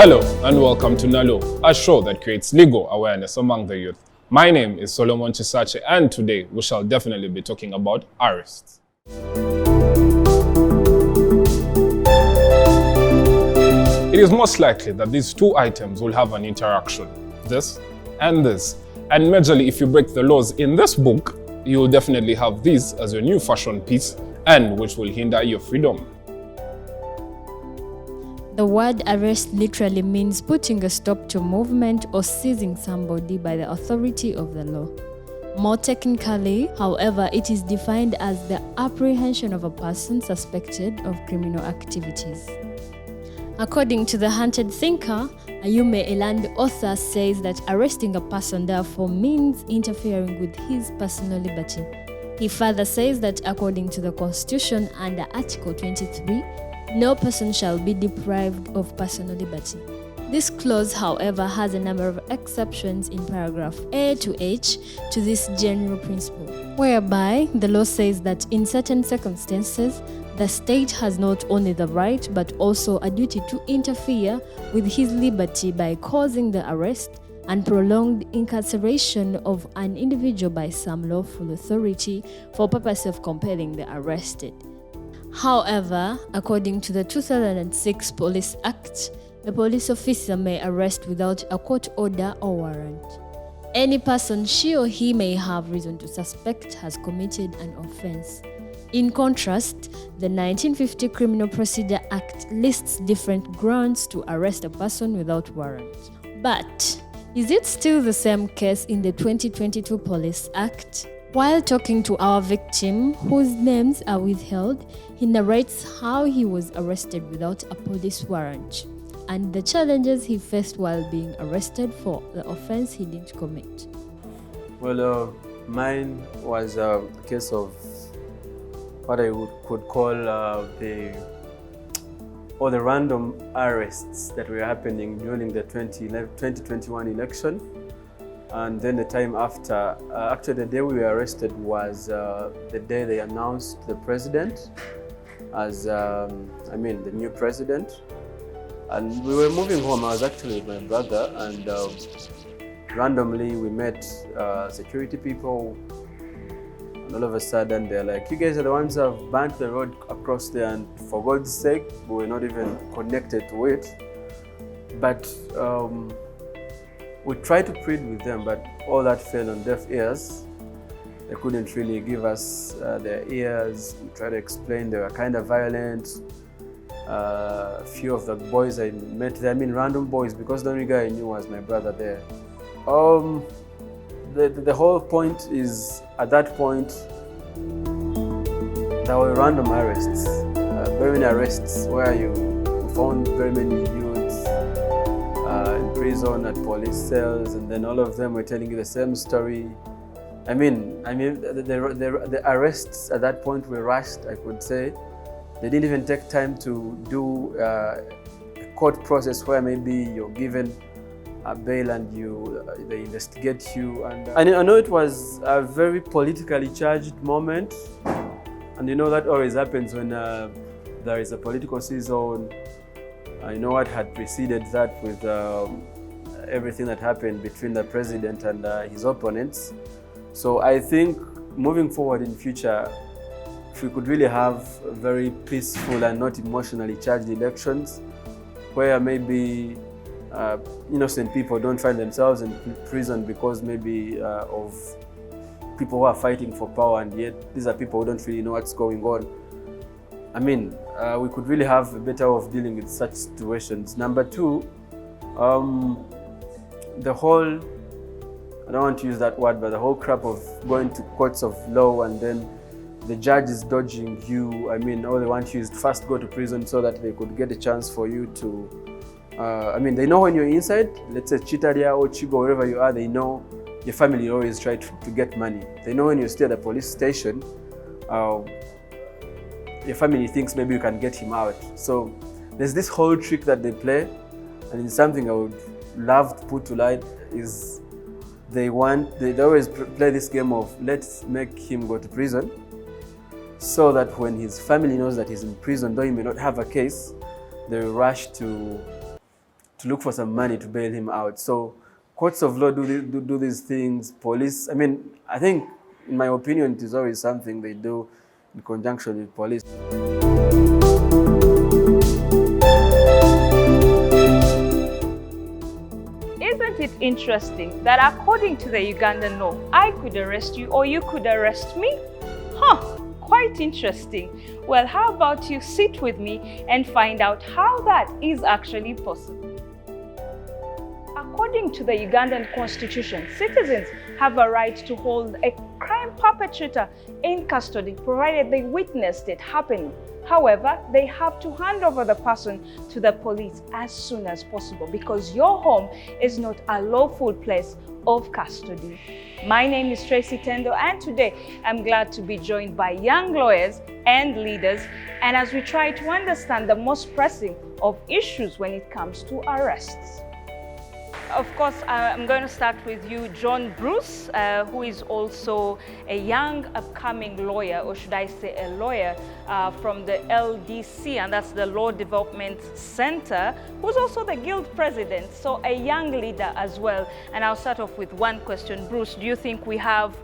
Hello and welcome to Nalo, a show that creates legal awareness among the youth. My name is Solomon Chisache, and today we shall definitely be talking about arrests. It is most likely that these two items will have an interaction, this and this. And majorly, if you break the laws in this book, you will definitely have this as your new fashion piece, and which will hinder your freedom. The word arrest literally means putting a stop to movement or seizing somebody by the authority of the law. More technically, however, it is defined as the apprehension of a person suspected of criminal activities. According to the Hunted thinker, Ayume Eland author says that arresting a person therefore means interfering with his personal liberty. He further says that according to the Constitution under Article 23, no person shall be deprived of personal liberty. This clause, however, has a number of exceptions in paragraph A to H to this general principle, whereby the law says that in certain circumstances, the state has not only the right but also a duty to interfere with his liberty by causing the arrest and prolonged incarceration of an individual by some lawful authority for purpose of compelling the arrested. However, according to the 2006 Police Act, the police officer may arrest without a court order or warrant any person she or he may have reason to suspect has committed an offense. In contrast, the 1950 Criminal Procedure Act lists different grounds to arrest a person without warrant. But is it still the same case in the 2022 Police Act? While talking to our victim, whose names are withheld, he narrates how he was arrested without a police warrant and the challenges he faced while being arrested for the offense he didn't commit. Well, mine was a case of what I could call the random arrests that were happening during the 2021 election. And then the time after, actually the day we were arrested was the day they announced the president as, the new president. And we were moving home. I was actually with my brother, and randomly we met security people. And all of a sudden they're like, "You guys are the ones who have burnt the road across there," and for God's sake, we were not even connected to it. But we tried to plead with them, but all that fell on deaf ears. They couldn't really give us their ears. We tried to explain they were kind of violent. A few of the boys I met there, random boys, because the only guy I knew was my brother there. The whole point is, at that point, there were random arrests, very many arrests where you found very many youths in prison at police cells, and then all of them were telling you the same story. The arrests at that point were rushed, I could say. They didn't even take time to do a court process where maybe you're given a bail and they investigate you. And I know it was a very politically charged moment, and you know that always happens when there is a political season. I know what had preceded that with everything that happened between the president and his opponents. So I think moving forward in future, if we could really have very peaceful and not emotionally charged elections, where maybe innocent people don't find themselves in prison because maybe of people who are fighting for power, and yet these are people who don't really know what's going on. We could really have a better way of dealing with such situations. Number two, the whole, I don't want to use that word, but the whole crap of going to courts of law and then the judge is dodging you. All they want you is to first go to prison so that they could get a chance for you to, they know when you're inside, let's say Chitaria or Chigo, wherever you are, they know your family always try to get money. They know when you stay at the police station, your family thinks maybe you can get him out. So there's this whole trick that they play, and it's something I would love to put to light is they always play this game of let's make him go to prison so that when his family knows that he's in prison, though he may not have a case, they rush to to look for some money to bail him out. So courts of law do these things. Police, I mean, I think, in my opinion, it is always something they do in conjunction with police. Isn't it interesting that according to the Ugandan law, I could arrest you or you could arrest me? Quite interesting. Well, how about you sit with me and find out how that is actually possible? According to the Ugandan constitution, citizens have a right to hold a crime perpetrator in custody provided they witnessed it happening. However, they have to hand over the person to the police as soon as possible because your home is not a lawful place of custody. My name is Tracy Tendo, and today I'm glad to be joined by young lawyers and leaders, and as we try to understand the most pressing of issues when it comes to arrests. Of course, I'm going to start with you, John Bruce, who is also a young upcoming lawyer, or should I say a lawyer from the LDC, and that's the Law Development Center, who's also the guild president, so a young leader as well. And I'll start off with one question. Bruce, do you think we have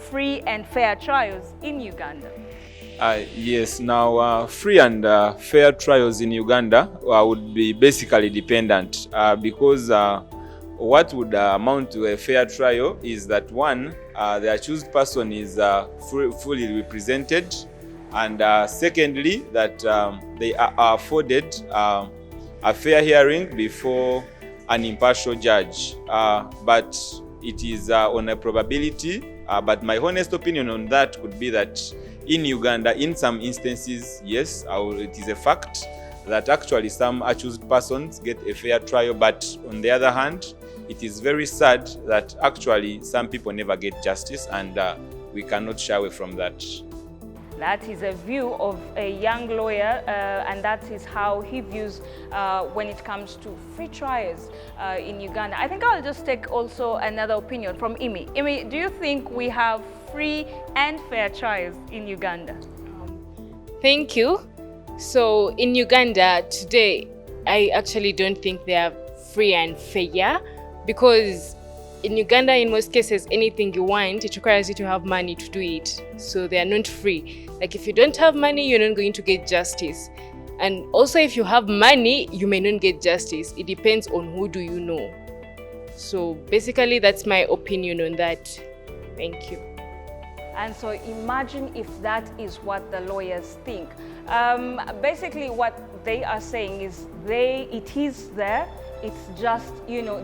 free and fair trials in Uganda? Yes, now free and fair trials in Uganda would be basically dependent because what would amount to a fair trial is that one, the accused person is fully represented, and secondly, that they are afforded a fair hearing before an impartial judge. But it is on a probability, but my honest opinion on that could be that in Uganda, in some instances, yes, it is a fact that actually some accused persons get a fair trial, but on the other hand, it is very sad that actually some people never get justice, and we cannot shy away from that. That is a view of a young lawyer, and that is how he views when it comes to free trials in Uganda. I think I'll just take also another opinion from Imi. Imi, do you think we have free and fair trials in Uganda? Thank you. So in Uganda today, I actually don't think they are free and fair, because in Uganda, in most cases, anything you want, it requires you to have money to do it. So they are not free. Like if you don't have money, you're not going to get justice. And also if you have money, you may not get justice. It depends on who do you know. So basically, that's my opinion on that. Thank you. And so imagine if that is what the lawyers think. Basically what they are saying is it is there. It's just,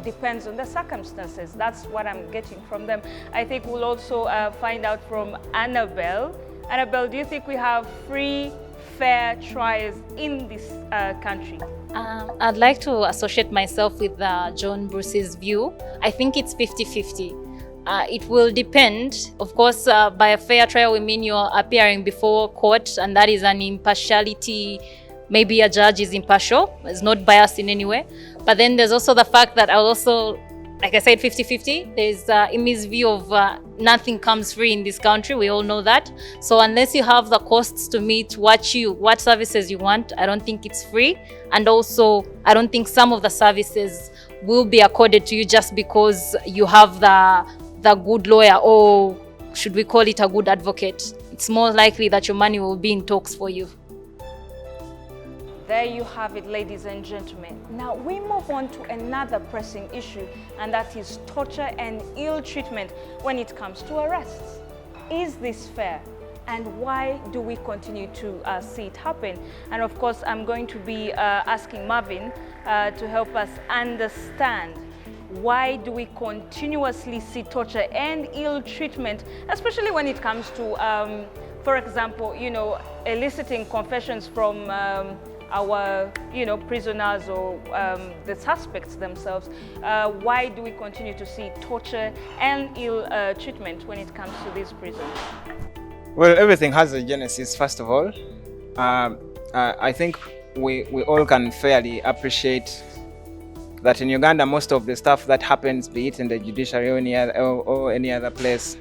depends on the circumstances. That's what I'm getting from them. I think we'll also find out from Annabelle. Annabelle, do you think we have free, fair trials in this country? I'd like to associate myself with John Bruce's view. I think it's 50-50. It will depend. Of course, by a fair trial, we mean you're appearing before court, and that is an impartiality. Maybe a judge is impartial, is not biased in any way. But then there's also the fact that I'll also, like I said, 50-50. There's Imi's view of nothing comes free in this country. We all know that. So unless you have the costs to meet what services you want, I don't think it's free. And also, I don't think some of the services will be accorded to you just because you have the good lawyer, or should we call it a good advocate. It's more likely that your money will be in talks for you. There you have it, ladies and gentlemen. Now we move on to another pressing issue, and that is torture and ill treatment when it comes to arrests. Is this fair? And why do we continue to see it happen? And of course, I'm going to be asking Marvin to help us understand why do we continuously see torture and ill treatment, especially when it comes to, for example, eliciting confessions from our prisoners or the suspects themselves. Why do we continue to see torture and ill treatment when it comes to these prisons? Well, everything has a genesis, first of all. I think we all can fairly appreciate that in Uganda, most of the stuff that happens, be it in the judiciary or any other place,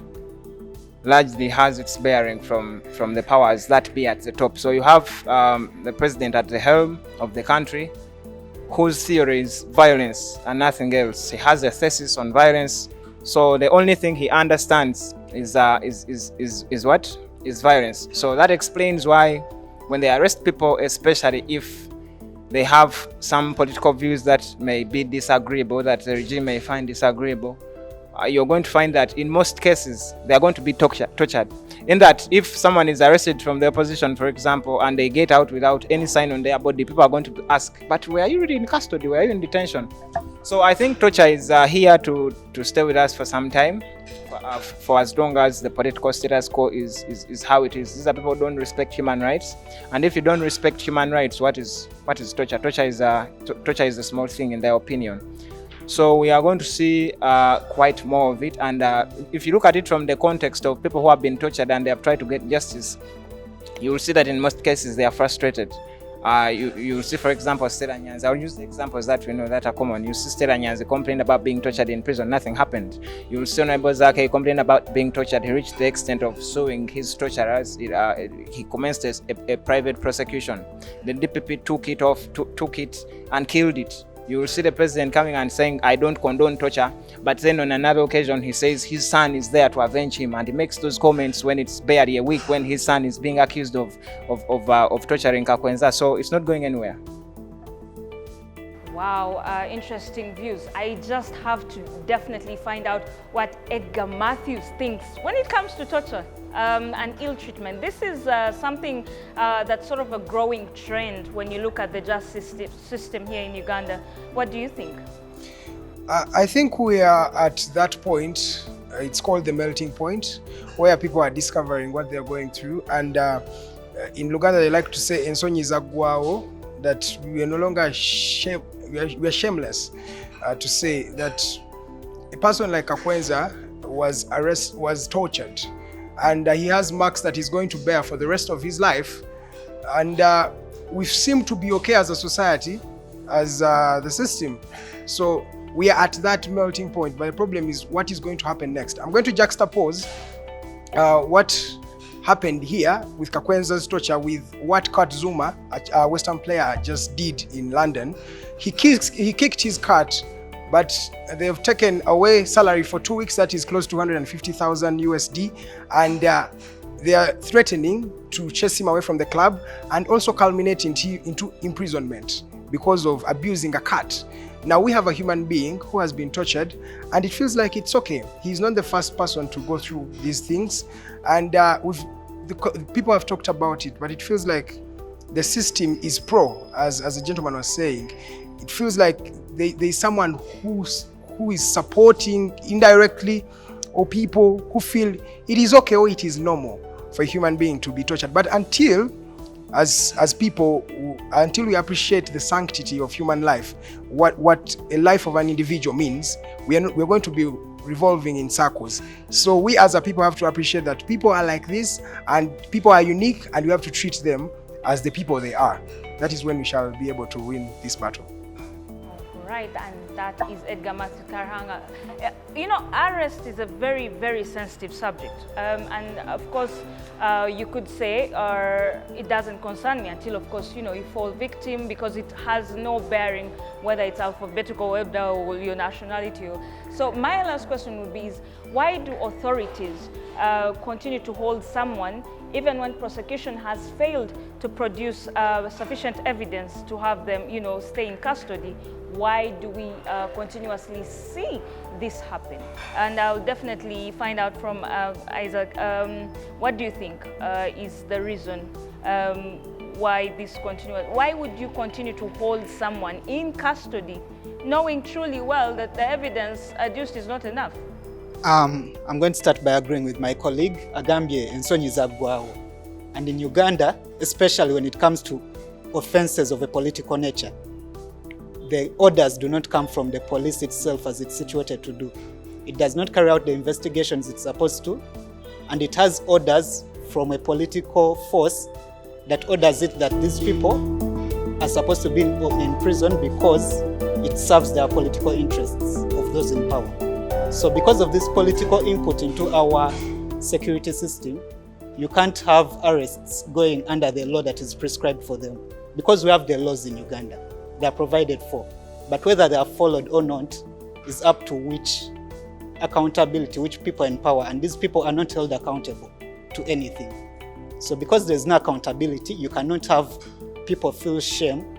largely has its bearing from the powers that be at the top. So you have the president at the helm of the country, whose theory is violence and nothing else. He has a thesis on violence, so the only thing he understands is what? Is violence. So that explains why when they arrest people, especially if they have some political views that may be disagreeable, that the regime may find disagreeable, you're going to find that in most cases they are going to be tortured. In that, if someone is arrested from the opposition, for example, and they get out without any sign on their body, people are going to ask, but were you really in custody? Were you in detention? So I think torture is here to stay with us for some time, for as long as the political status quo is how it is. These are people who don't respect human rights, and if you don't respect human rights, what is torture? Torture is a small thing in their opinion. So we are going to see quite more of it, and if you look at it from the context of people who have been tortured and they have tried to get justice, you will see that in most cases they are frustrated. You see, for example, Stella Nyanzi. I'll use the examples that we know that are common. You see Stella Nyanzi complained about being tortured in prison, nothing happened. You will see Honorable Zake complained about being tortured. He reached the extent of suing his torturers. He commenced a private prosecution. The DPP took it and killed it. You will see the president coming and saying, I don't condone torture, but then on another occasion he says his son is there to avenge him, and he makes those comments when it's barely a week when his son is being accused of torturing Kakwenza. So it's not going anywhere. Wow, interesting views. I just have to definitely find out what Edgar Matthews thinks when it comes to torture and ill treatment. This is something that's sort of a growing trend when you look at the justice system here in Uganda. What do you think? I think we are at that point, it's called the melting point, where people are discovering what they're going through. And in Luganda, they like to say, Ensonyi zagwao, that we are no longer we are shameless to say that a person like Kakwenza was tortured, and he has marks that he's going to bear for the rest of his life. And we seem to be okay as a society, as the system. So we are at that melting point, but the problem is what is going to happen next. I'm going to juxtapose what happened here with Kakwenza's torture with what Kurt Zuma, a Western player, just did in London. He kicked his cat, but they've taken away salary for 2 weeks, that is close to 150,000 USD, and they are threatening to chase him away from the club and also culminate into imprisonment because of abusing a cat. Now we have a human being who has been tortured, and it feels like it's okay. He's not the first person to go through these things, and people have talked about it, but it feels like the system is pro, as a gentleman was saying. It feels like there's someone who is supporting indirectly, or people who feel it is okay or it is normal for a human being to be tortured. But until, as people, until we appreciate the sanctity of human life, what a life of an individual means, we're going to be revolving in circles. So we as a people have to appreciate that people are like this, and people are unique, and we have to treat them as the people they are. That is when we shall be able to win this battle. Right, and that is Edgar Matthews Karhanga. You know, arrest is a very, very sensitive subject. And of course, you could say it doesn't concern me until, of course, you fall victim, because it has no bearing whether it's alphabetical order or your nationality. So my last question would be, why do authorities continue to hold someone even when prosecution has failed to produce sufficient evidence to have them, stay in custody? Why do we continuously see this happen? And I'll definitely find out from Isaac, what do you think is the reason why this continues? Why would you continue to hold someone in custody knowing truly well that the evidence adduced is not enough? I'm going to start by agreeing with my colleague, Agambye Ensonyi Zagwao. And in Uganda, especially when it comes to offenses of a political nature, the orders do not come from the police itself as it's situated to do. It does not carry out the investigations it's supposed to, and it has orders from a political force that orders it that these people are supposed to be in prison because it serves their political interests of those in power. So because of this political input into our security system, you can't have arrests going under the law that is prescribed for them, because we have the laws in Uganda. they are provided for. But whether they are followed or not is up to which accountability, which people in power, and these people are not held accountable to anything. So because there's no accountability, you cannot have people feel shame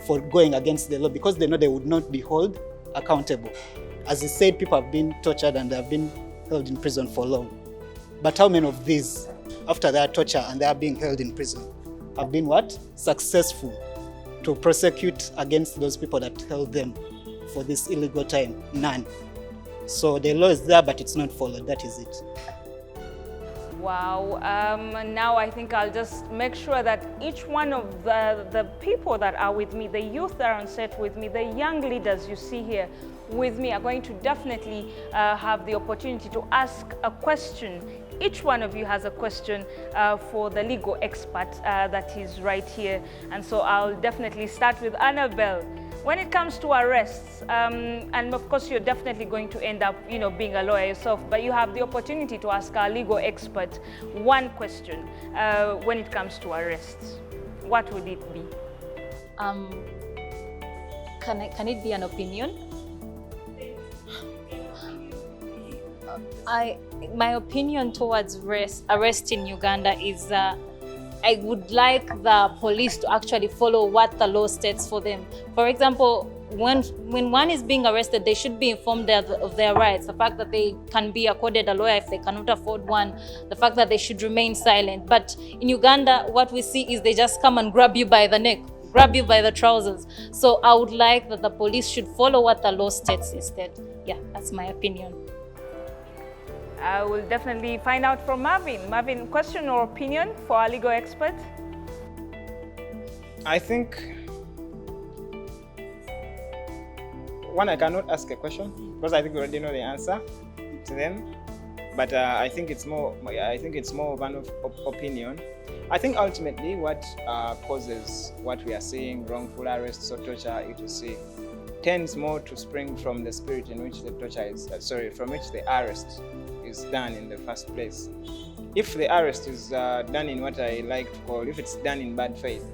for going against the law because they know they would not be held accountable. As I said, people have been tortured and they have been held in prison for long. But how many of these, after their torture and they are being held in prison, have been what? Successful to prosecute against those people that held them for this illegal time? None. So the law is there, but it's not followed. That is it. Wow. Now I think I'll just make sure that each one of the people that are with me, the youth that are on set with me, the young leaders you see here with me are going to definitely have the opportunity to ask a question. Each one of you has a question for the legal expert that is right here. And so I'll definitely start with Annabelle. When it comes to arrests, and of course you're definitely going to end up, being a lawyer yourself, but you have the opportunity to ask our legal expert one question when it comes to arrests. What would it be? Can it be an opinion? My opinion towards arrest in Uganda is I would like the police to actually follow what the law states for them. For example, when one is being arrested, they should be informed of their rights. The fact that they can be accorded a lawyer if they cannot afford one. The fact that they should remain silent. But in Uganda, what we see is they just come and grab you by the neck, grab you by the trousers. So I would like that the police should follow what the law states instead. Yeah, that's my opinion. I will definitely find out from Marvin. Marvin, question or opinion for our legal expert? I think, one, I cannot ask a question because I think we already know the answer to them. But I think it's more of an opinion. I think ultimately what causes what we are seeing, wrongful arrests or torture, tends more to spring from the spirit in which the torture is, from which the arrest is done in the first place. If the arrest is done in what I like to call, if it's done in bad faith,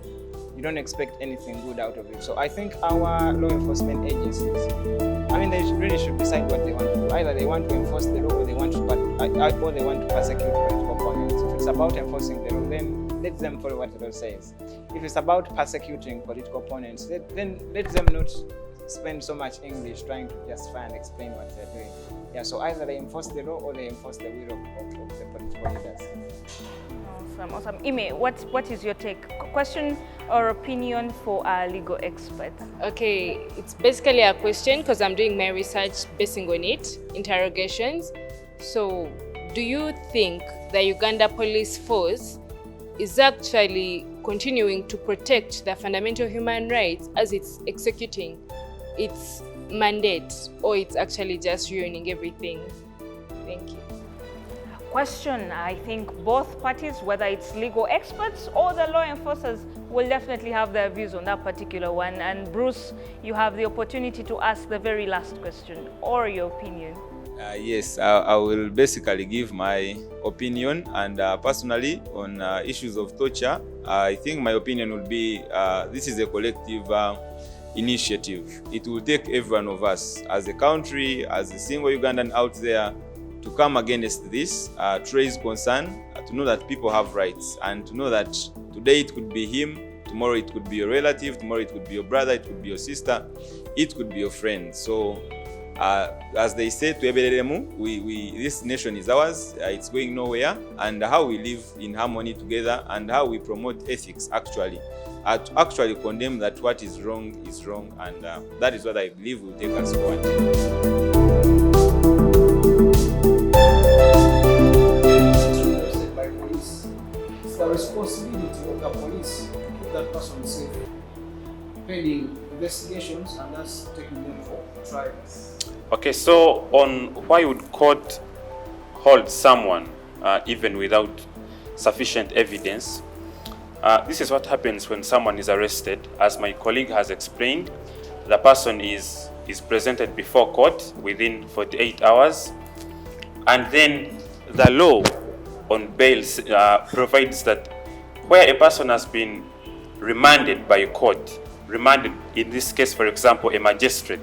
you don't expect anything good out of it. So I think our law enforcement agencies, they really should decide what they want to do. Either they want to enforce the law or they want to persecute political opponents. If it's about enforcing the law, then let them follow what the law says. If it's about persecuting political opponents, then let them not spend so much English trying to justify and explain what they're doing. Yeah, so either they enforce the law or they enforce the will of the political leaders. Awesome. Ime, what is your take? Question or opinion for our legal expert? Okay, it's basically a question because I'm doing my research basing on it, interrogations. So, do you think the Uganda police force is actually continuing to protect the fundamental human rights as it's executing its mandate, or it's actually just ruining everything? Thank you. Question. I think both parties, whether it's legal experts or the law enforcers, will definitely have their views on that particular one. And Bruce, you have the opportunity to ask the very last question or your opinion. Yes, I will basically give my opinion, and personally on issues of torture, I think my opinion would be this is a collective initiative. It will take every one of us as a country, as a single Ugandan out there, to come against this, to raise concern, to know that people have rights, and to know that today it could be him, tomorrow it could be your relative, tomorrow it could be your brother, it could be your sister, it could be your friend. So as they say to Ebelelemu, this nation is ours, it's going nowhere, and how we live in harmony together and how we promote ethics to actually condemn that what is wrong, and that is what I believe will take us forward. The responsibility of the police to keep that person safe, pending investigations, and that's taking them for trial. Okay, so on why would court hold someone even without sufficient evidence? This is what happens when someone is arrested. As my colleague has explained, the person is presented before court within 48 hours, and then the law on bail provides that where a person has been remanded by a court remanded, in this case, for example, a magistrate,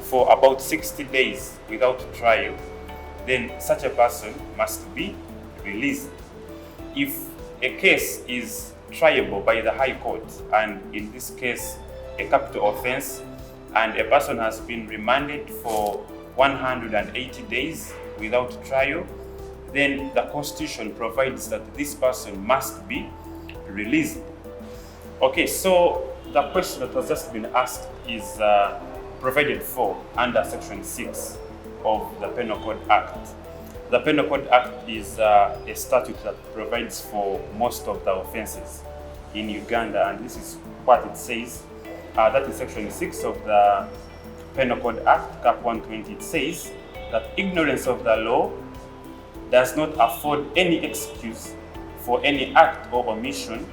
for about 60 days without trial, then such a person must be released. If a case is triable by the High Court, and in this case, a capital offense, and a person has been remanded for 180 days without trial, then the Constitution provides that this person must be released. Okay, so the question that has just been asked is provided for under Section 6 of the Penal Code Act. The Penal Code Act is a statute that provides for most of the offenses in Uganda, and this is what it says. That is Section 6 of the Penal Code Act, Cap 120. It says that ignorance of the law does not afford any excuse for any act or omission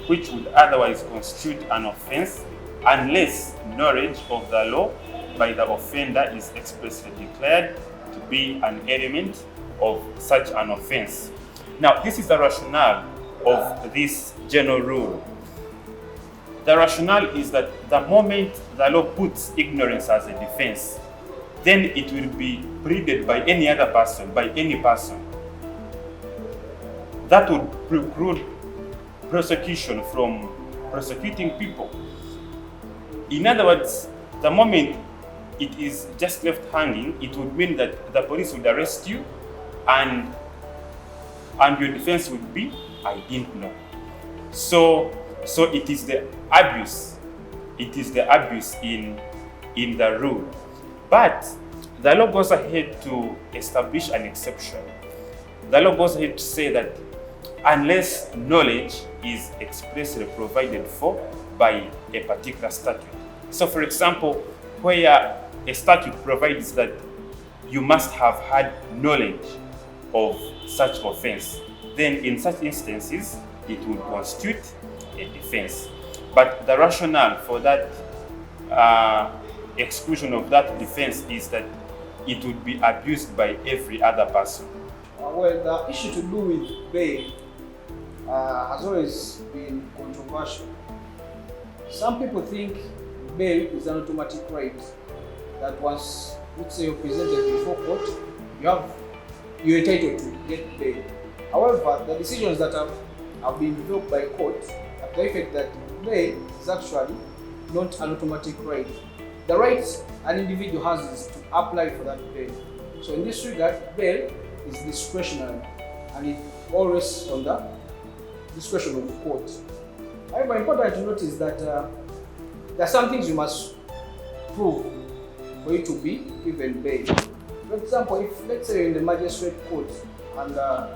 which would otherwise constitute an offense unless knowledge of the law by the offender is expressly declared to be an element of such an offense. Now, this is the rationale of this general rule. The rationale is that the moment the law puts ignorance as a defense, then it will be pleaded by any other person, by any person. That would preclude prosecution from prosecuting people. In other words, the moment it is just left hanging, it would mean that the police would arrest you and your defense would be, I didn't know. So it is the abuse. It is the abuse in the rule. But the law goes ahead to establish an exception. The law goes ahead to say that unless knowledge is expressly provided for by a particular statute. So for example, where a statute provides that you must have had knowledge of such offense, then in such instances, it would constitute a defense. But the rationale for that exclusion of that defense is that it would be abused by every other person. Well, the issue to do with bail has always been controversial. Some people think bail is an automatic right that once, let's say, you're presented before court, you're entitled to get bail. However, the decisions that have been revoked by court have the effect that bail is actually not an automatic right. The right an individual has is to apply for that bail. So in this regard, bail is discretionary and it always on the discretion of the court. However, important to note is that there are some things you must prove for you to be given bail. For example, if let's say you're in the magistrate court and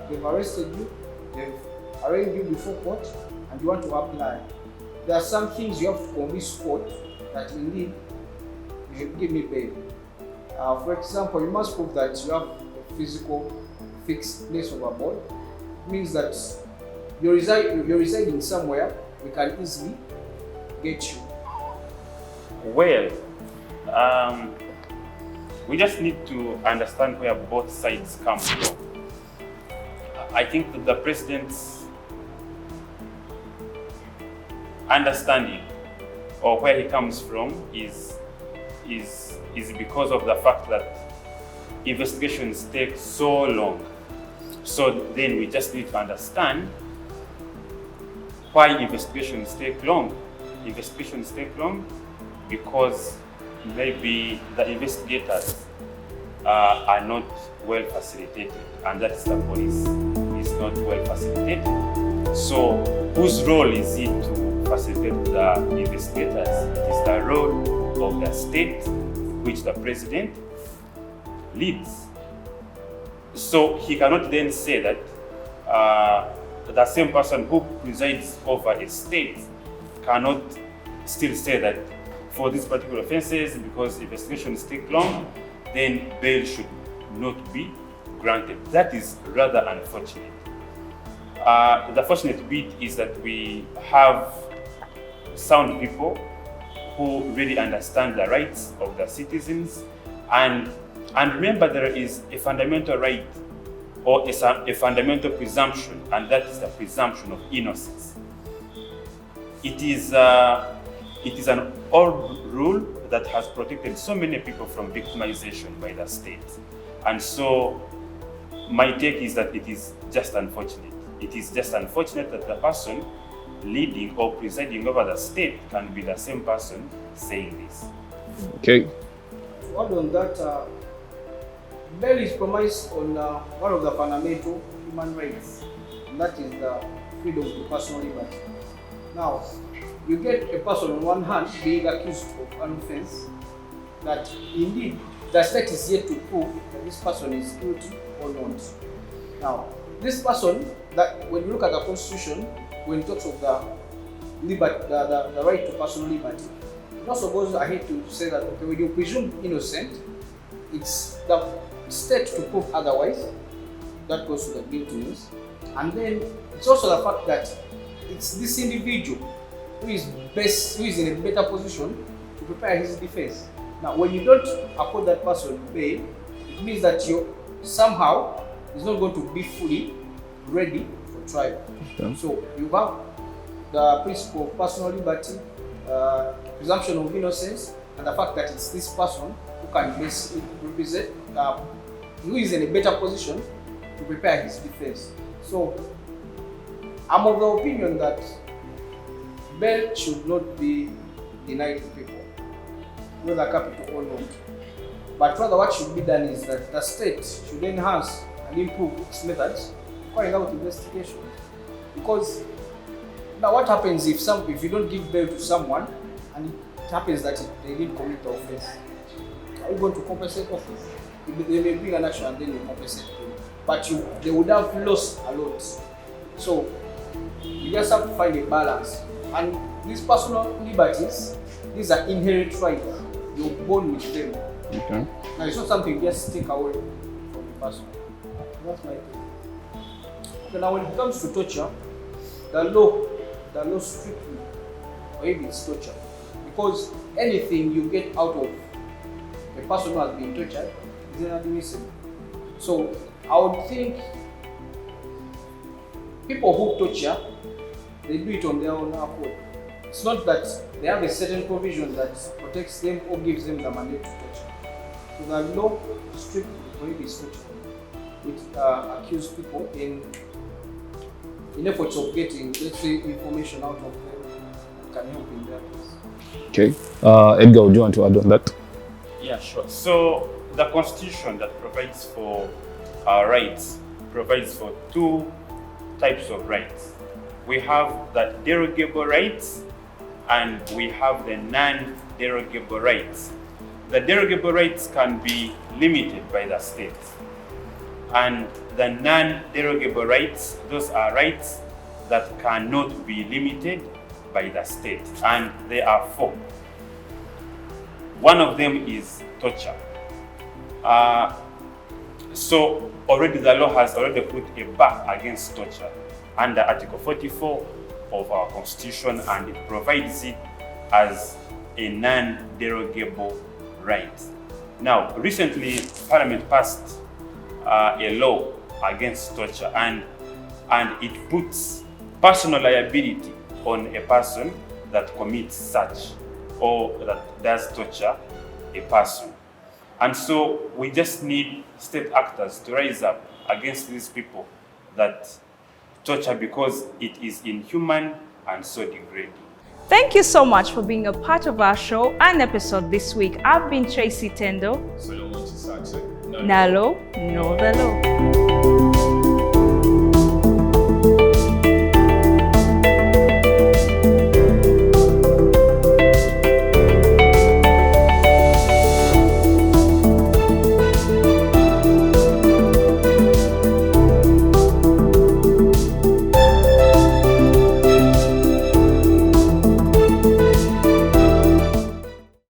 they've arrested you, they've arraigned you before court, and you want to apply, there are some things you have to convince court that indeed you should give me bail. For example, you must prove that you have a physical fixed place of abode. It means that you're residing somewhere we can easily get you. Well, we just need to understand where both sides come from. I think that the president's understanding or where he comes from is because of the fact that investigations take so long. So then we just need to understand why investigations take long. Investigations take long because maybe the investigators are not well facilitated, and that's the police is not well facilitated. So whose role is it to facilitate the investigators? It is the role of the state which the president leads. So he cannot then say that the same person who presides over a state cannot still say that for these particular offenses, because investigations take long, then bail should not be granted. That is rather unfortunate. The fortunate bit is that we have sound people who really understand the rights of the citizens, and remember there is a fundamental right or a fundamental presumption, and that is the presumption of innocence. It is it is an old rule that has protected so many people from victimization by the state. And so my take is that it is just unfortunate. It is just unfortunate that the person leading or presiding over the state can be the same person saying this. Okay. What on that, bail is promised on one of the fundamental human rights, and that is the freedom to personal liberty. Now, you get a person on one hand being accused of an offense that indeed the state is yet to prove that this person is guilty or not. Now, this person, that when you look at the Constitution, when it talks of the liberty, the right to personal liberty, it also goes ahead to say that okay, when you presume innocent, it's the state to prove otherwise. That goes to the guiltiness. And then it's also the fact that it's this individual who is in a better position to prepare his defense. Now, when you don't accord that person bail, it means that you somehow is not going to be fully ready for trial. Okay. So you have the principle of personal liberty, presumption of innocence, and the fact that it's this person who can basically represent, who is in a better position to prepare his defense. So I'm of the opinion that bail should not be denied to people, whether capital or not. But rather what should be done is that the state should enhance and improve its methods carrying out investigations. Because now what happens if you don't give bail to someone and it happens that they didn't commit the offense? Are you going to compensate offense? They may bring an action and then you compensate them. But they would have lost a lot. So you just have to find a balance. And these personal liberties, these are inherent rights. You're born with them. Okay. Now it's not something you just take away from the person. That's my thing. So now when it comes to torture, the law strictly prohibits torture. Because anything you get out of a person who has been tortured is inadmissible. So I would think people who torture, they do it on their own accord. It's not that they have a certain provision that protects them or gives them the mandate to torture. So the law strictly prohibits torture with accused people in efforts of getting, let's say, information out of them that can help in their case. Okay. Edgar, would you want to add on that? Yeah, sure. So the Constitution that provides for our rights provides for two types of rights. We have the derogable rights and we have the non-derogable rights. The derogable rights can be limited by the state. And the non-derogable rights, those are rights that cannot be limited by the state. And there are four. One of them is torture. So already the law has already put a bar against torture under Article 44 of our Constitution, and it provides it as a non-derogable right. Now, recently Parliament passed a law against torture, and it puts personal liability on a person that commits such or that does torture a person. And so we just need state actors to rise up against these people that torture, because it is inhuman and so degrading. Thank you so much for being a part of our show and episode this week. I've been Tracy Tendo. Nalo, know the law.